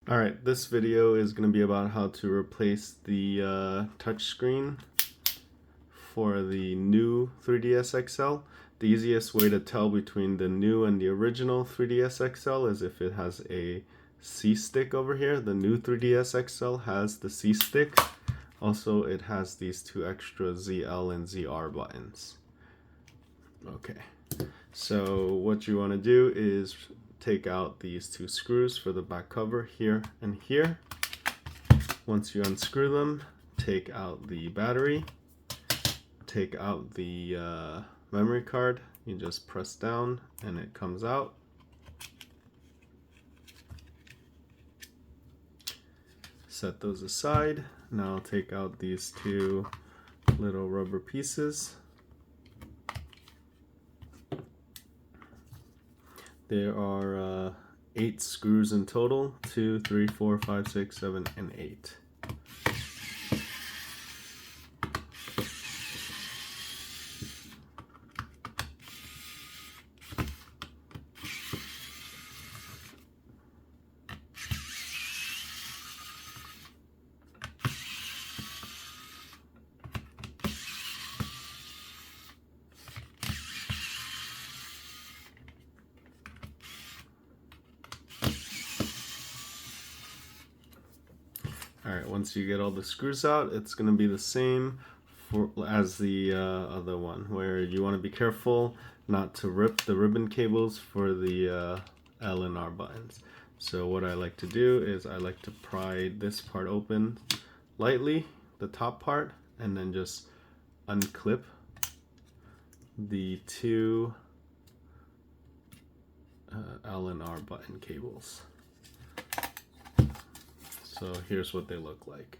Alright, this video is going to be about how to replace the touchscreen for the new 3DS XL. The easiest way to tell between the new and the original 3DS XL is if it has a C stick over here. The new 3DS XL has the C stick. Also, it has these two extra ZL and ZR buttons. Okay, so what you want to do is take out these two screws for the back cover here and here. Once you unscrew them, take out the battery, take out the memory card. You just press down and it comes out. Set those aside. Now take out these two little rubber pieces. There are 8 screws in total, 2, 3, 4, 5, 6, 7, and 8. Alright, once you get all the screws out, it's going to be the same as the other one, where you want to be careful not to rip the ribbon cables for the L and R buttons. So what I like to do is I like to pry this part open lightly, the top part, and then just unclip the two L and R button cables. So here's what they look like.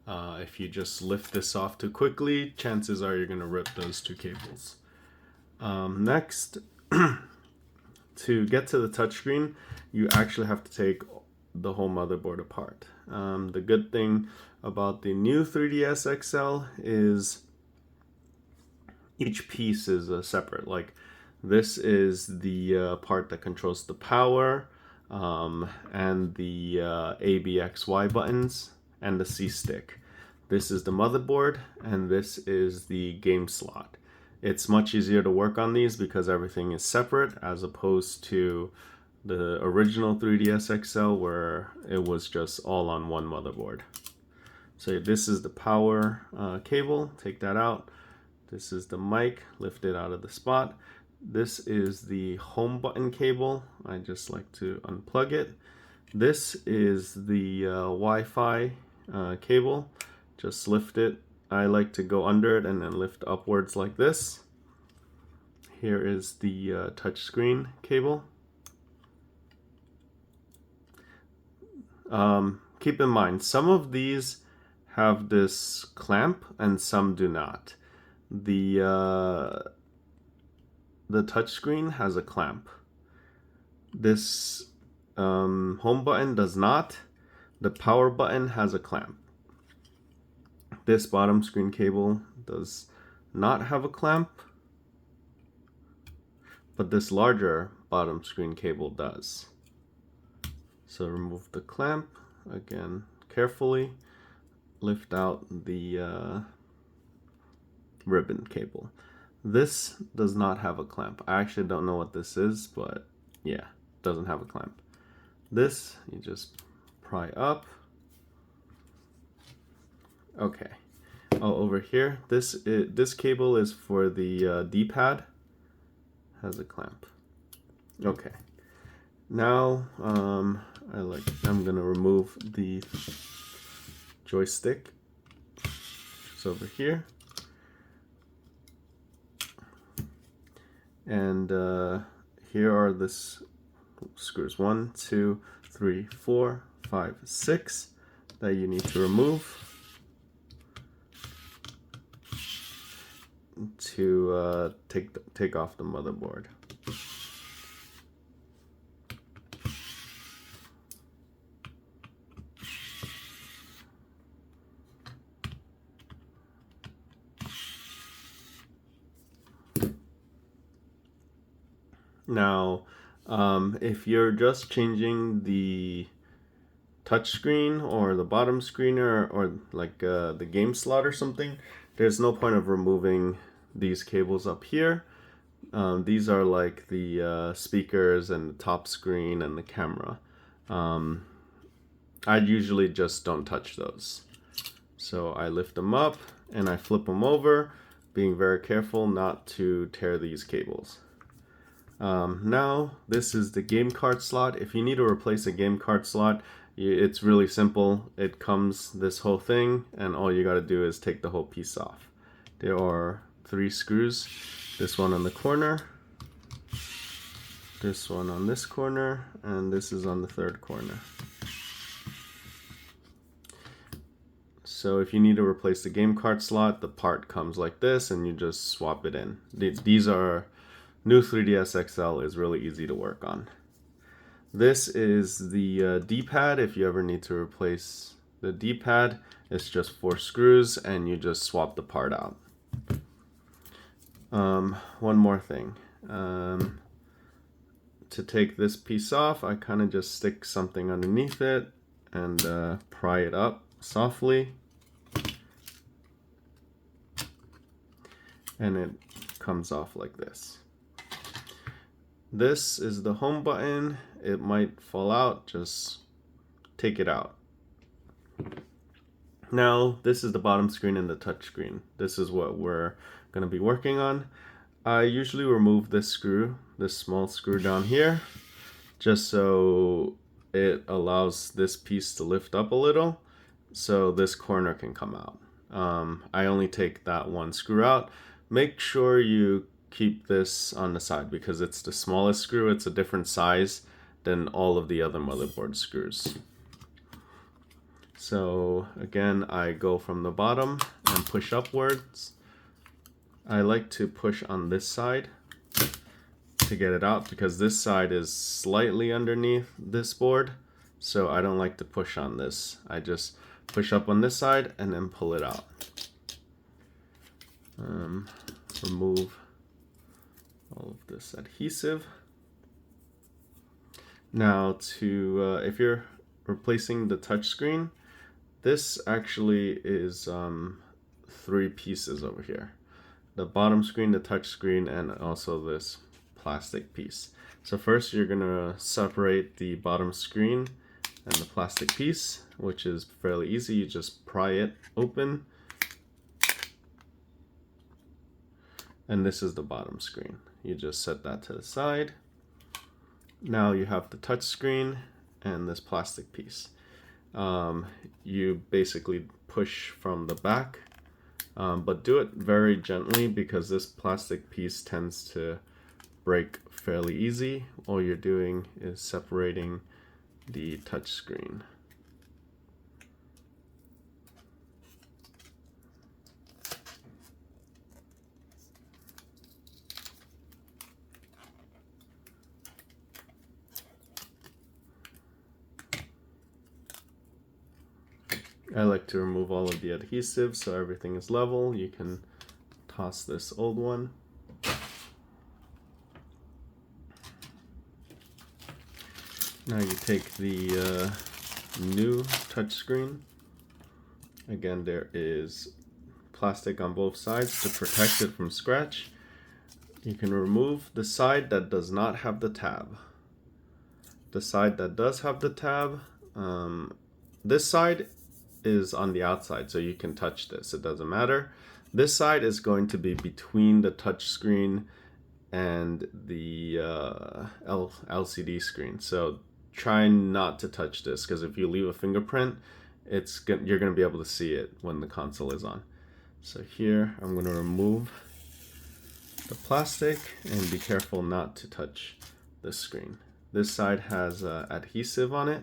If you just lift this off too quickly, chances are you're going to rip those two cables. Next, to get to the touchscreen, you actually have to take the whole motherboard apart. The good thing about the new 3DS XL is each piece is separate. Like this is the part that controls the power, and the A, B, X, Y buttons, and the C stick. This is the motherboard, and this is the game slot. It's much easier to work on these because everything is separate, as opposed to the original 3DS XL where it was just all on one motherboard. So this is the power cable, take that out. This is the mic, lift it out of the spot. This is the home button cable. I just like to unplug it. This is the Wi-Fi cable. Just lift it. I like to go under it and then lift upwards like this. Here is the touchscreen cable. Keep in mind, some of these have this clamp and some do not. The touchscreen has a clamp. This home button does not. The power button has a clamp. This bottom screen cable does not have a clamp, but this larger bottom screen cable does. So remove the clamp, again carefully, lift out the ribbon cable. This does not have a clamp. I actually don't know what this is, but yeah, it doesn't have a clamp. This, you just pry up. Okay. Oh, over here, this cable is for the D-pad. Has a clamp. Okay. Now, I'm gonna remove the joystick. It's over here. And here are the screws 1, 2, 3, 4, 5, 6 that you need to remove to take off the motherboard. Now, if you're just changing the touch screen or the bottom screen or like the game slot or something, there's no point of removing these cables up here. These are like the speakers and the top screen and the camera. I usually just don't touch those. So I lift them up and I flip them over, being very careful not to tear these cables. Now this is the game card slot. If you need to replace a game card slot, it's really simple. It comes this whole thing and all you got to do is take the whole piece off. There are 3 screws. This one on the corner, this one on this corner, and this is on the 3rd corner. So if you need to replace the game card slot, the part comes like this and you just swap it in. These are new 3DS XL is really easy to work on. This is the D-pad. If you ever need to replace the D-pad, it's just 4 screws and you just swap the part out. One more thing. To take this piece off, I kind of just stick something underneath it and pry it up softly. And it comes off like this. This is the home button. It might fall out, just take it out. Now, this is the bottom screen and the touch screen. This is what we're going to be working on. I usually remove this screw, this small screw down here, just so it allows this piece to lift up a little, so this corner can come out. I only take that one screw out. Make sure you keep this on the side because it's the smallest screw. It's a different size than all of the other motherboard screws. So again, I go from the bottom and push upwards. I like to push on this side to get it out because this side is slightly underneath this board, so I don't like to push on this. I just push up on this side and then pull it out. Remove all of this adhesive. Now if you're replacing the touchscreen, this actually is 3 pieces over here. The bottom screen, the touch screen, and also this plastic piece. So first you're gonna separate the bottom screen and the plastic piece, which is fairly easy. You just pry it open. And this is the bottom screen. You just set that to the side. Now you have the touch screen and this plastic piece. You basically push from the back, but do it very gently because this plastic piece tends to break fairly easy. All you're doing is separating the touch screen. I like to remove all of the adhesive so everything is level. You can toss this old one. Now you take the new touchscreen. Again, there is plastic on both sides to protect it from scratch. You can remove the side that does not have the tab. The side that does have the tab, this side is on the outside, so you can touch this, it doesn't matter. This side is going to be between the touch screen and the LCD screen, so try not to touch this, because if you leave a fingerprint, you're going to be able to see it when the console is on. So here I'm going to remove the plastic and be careful not to touch the screen. This side has adhesive on it.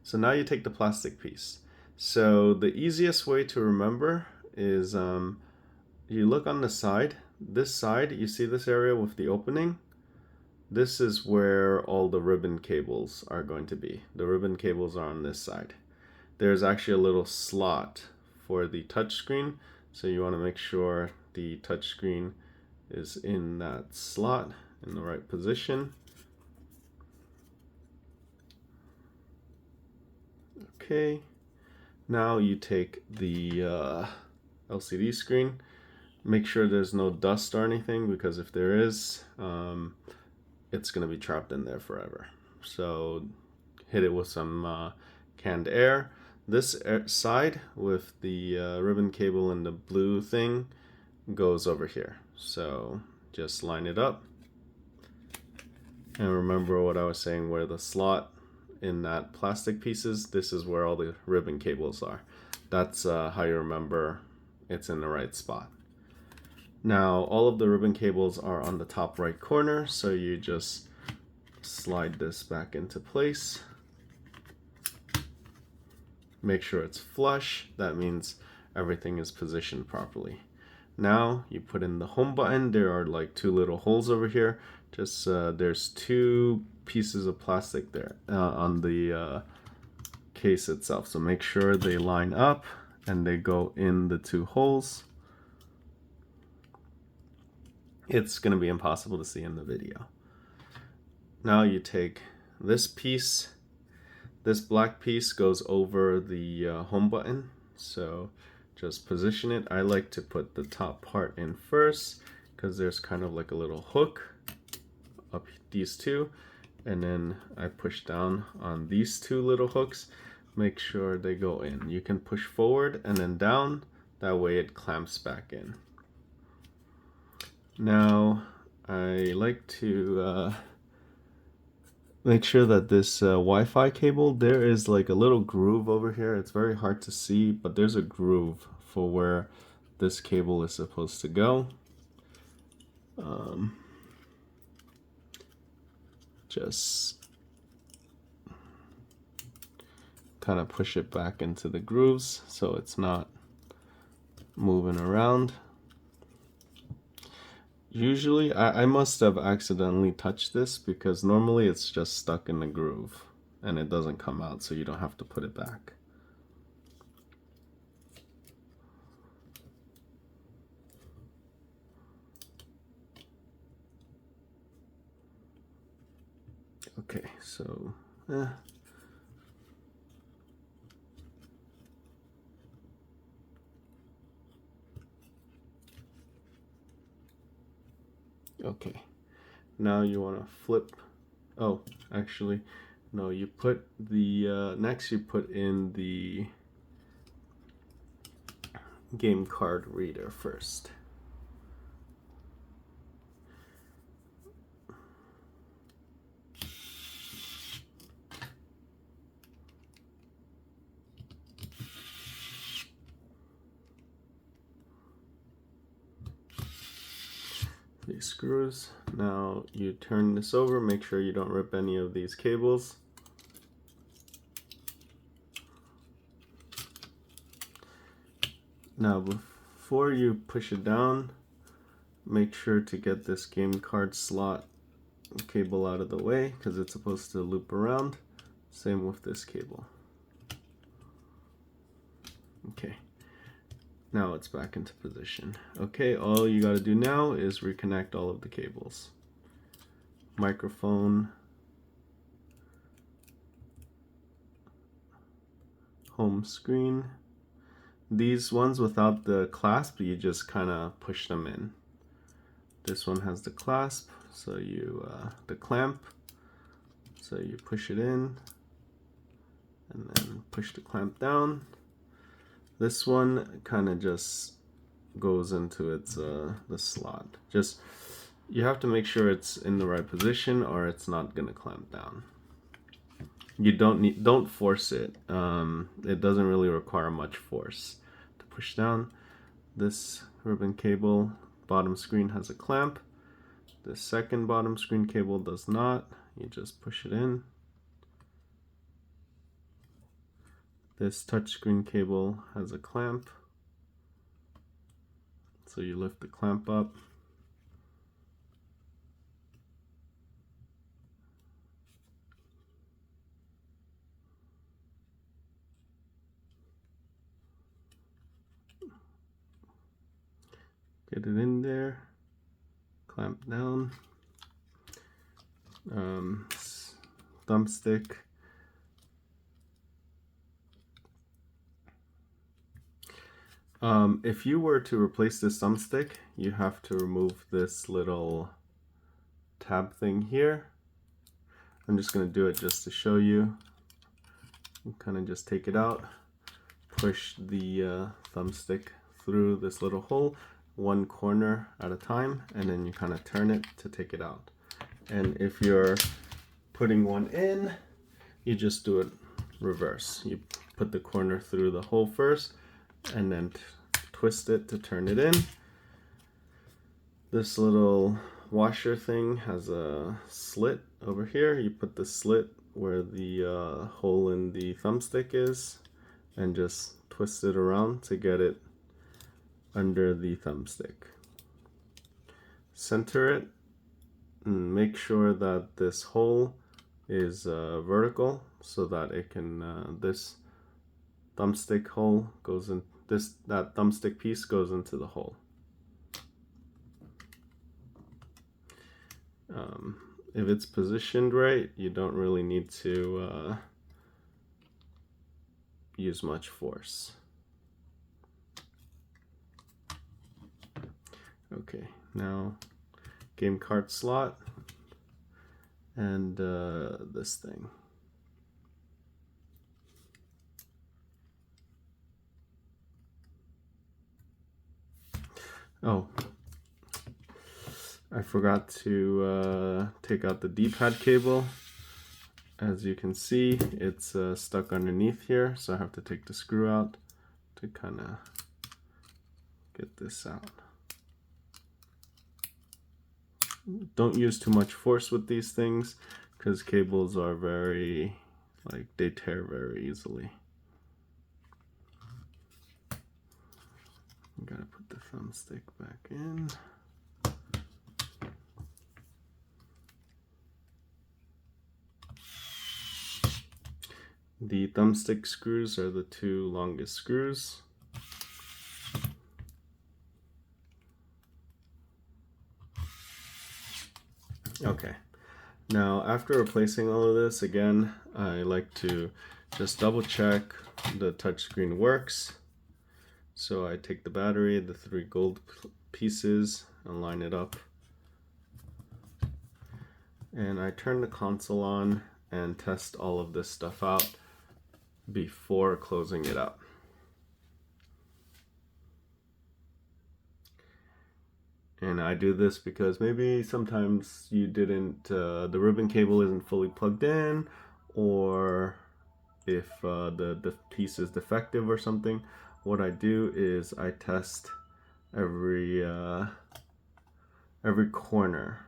So now you take the plastic piece. So the easiest way to remember is you look on the side. This side, you see this area with the opening? This is where all the ribbon cables are going to be. The ribbon cables are on this side. There's actually a little slot for the touch screen, so you want to make sure the touch screen is in that slot in the right position. Okay, now you take the LCD screen. Make sure there's no dust or anything, because if there is, it's going to be trapped in there forever. So hit it with some canned air. This side with the ribbon cable and the blue thing goes over here. So just line it up. And remember what I was saying, where the slot in that plastic pieces, this is where all the ribbon cables are. That's how you remember it's in the right spot. Now all of the ribbon cables are on the top right corner, so you just slide this back into place. Make sure it's flush. That means everything is positioned properly. Now you put in the home button. There are like two little holes over here. Just there's two pieces of plastic there on the case itself. So make sure they line up and they go in the two holes. It's going to be impossible to see in the video. Now you take this piece. This black piece goes over the home button. So just position it. I like to put the top part in first because there's kind of like a little hook up these two. And then I push down on these two little hooks. Make sure they go in. You can push forward and then down. That way it clamps back in. Now I like to make sure that this Wi-Fi cable, there is like a little groove over here. It's very hard to see, but there's a groove for where this cable is supposed to go. Just kind of push it back into the grooves so it's not moving around. Usually, I must have accidentally touched this because normally it's just stuck in the groove and it doesn't come out, so you don't have to put it back. Okay, so okay, now you want to flip. Oh, actually, no, you put the next you put in the game card reader first. These screws. Now you turn this over, make sure you don't rip any of these cables. Now before you push it down, make sure to get this game card slot cable out of the way because it's supposed to loop around. Same with this cable. Okay. Now it's back into position. Okay, all you gotta do now is reconnect all of the cables. Microphone, home screen. These ones without the clasp, you just kind of push them in. This one has the clasp, so you, the clamp, so you push it in and then push the clamp down. This one kind of just goes into its the slot. Just you have to make sure it's in the right position or it's not gonna clamp down. You don't force it. It doesn't really require much force to push down. This ribbon cable bottom screen has a clamp. The second bottom screen cable does not. You just push it in. This touchscreen cable has a clamp, so you lift the clamp up. Get it in there, clamp down. Thumbstick. If you were to replace this thumbstick, you have to remove this little tab thing here. I'm just going to do it just to show you. Kind of just take it out, push the thumbstick through this little hole, one corner at a time, and then you kind of turn it to take it out. And if you're putting one in, you just do it reverse. You put the corner through the hole first, and then twist it to turn it in. This little washer thing has a slit over here. You put the slit where the hole in the thumbstick is and just twist it around to get it under the thumbstick. Center it and make sure that this hole is vertical so that it can this thumbstick hole goes in, that thumbstick piece goes into the hole. If it's positioned right, you don't really need to use much force. Okay, now game card slot and this thing. Oh, I forgot to take out the D-pad cable. As you can see, it's stuck underneath here, so I have to take the screw out to kind of get this out. Don't use too much force with these things because cables are very, they tear very easily. Gotta put the thumbstick back in. The thumbstick screws are the two longest screws. Okay, now after replacing all of this, again, I like to just double check the touchscreen works. So I take the battery, the 3 gold pieces, and line it up. And I turn the console on and test all of this stuff out before closing it up. And I do this because maybe sometimes you didn't, the ribbon cable isn't fully plugged in, or if the piece is defective or something. What I do is I test every corner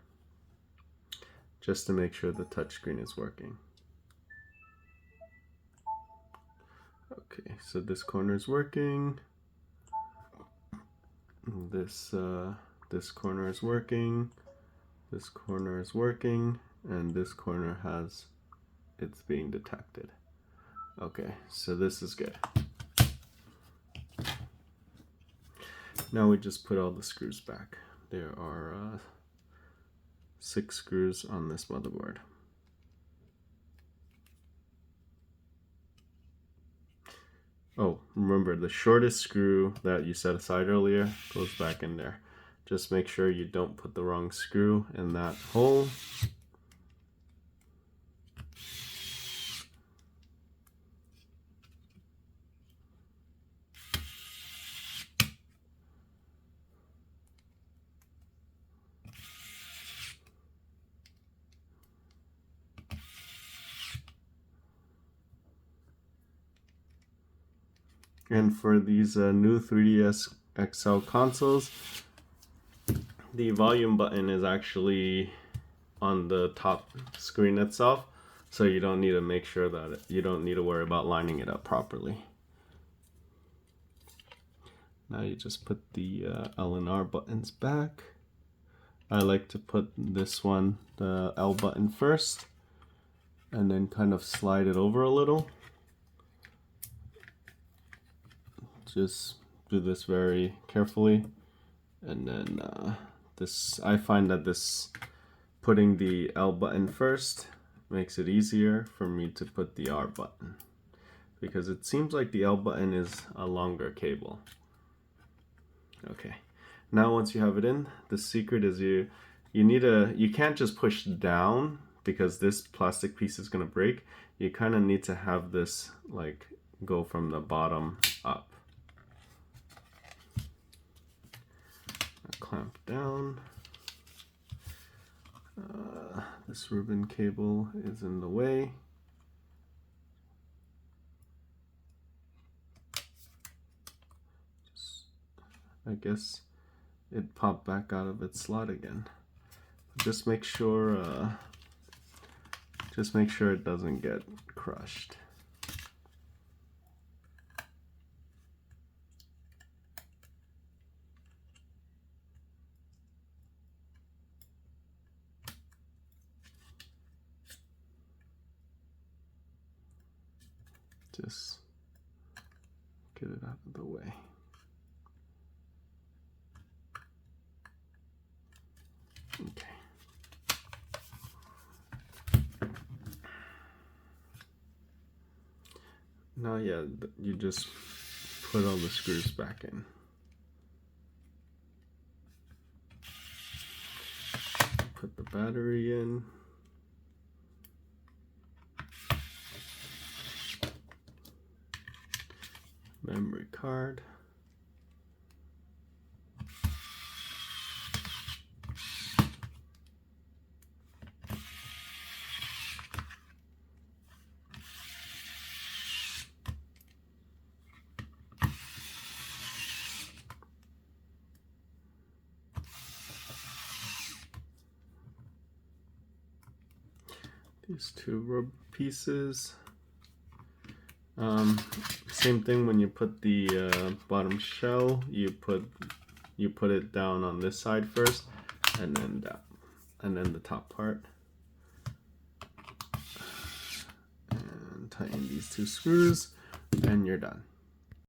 just to make sure the touchscreen is working. Okay, so this corner is working. This corner is working. This corner is working, and this corner it's being detected. Okay, so this is good. Now we just put all the screws back. There are 6 screws on this motherboard. Oh, remember the shortest screw that you set aside earlier goes back in there. Just make sure you don't put the wrong screw in that hole. And for these new 3DS XL consoles, the volume button is actually on the top screen itself, so you don't need to make sure that you don't need to worry about lining it up properly. Now you just put the L and R buttons back. I like to put this one, the L button first, and then kind of slide it over a little. Just do this very carefully, and then I find that putting the L button first makes it easier for me to put the R button, because it seems like the L button is a longer cable. Okay. Now once you have it in, the secret is you can't just push down because this plastic piece is going to break. You kind of need to have this like go from the bottom up. Clamp down. This ribbon cable is in the way. I guess it popped back out of its slot again. Just make sure it doesn't get crushed. Just get it out of the way. Okay. Now, yeah, you just put all the screws back in. Put the battery in. Memory card. These two rubber pieces. Same thing when you put the bottom shell, you put it down on this side first, and then down, and then the top part. And tighten these two screws, and you're done.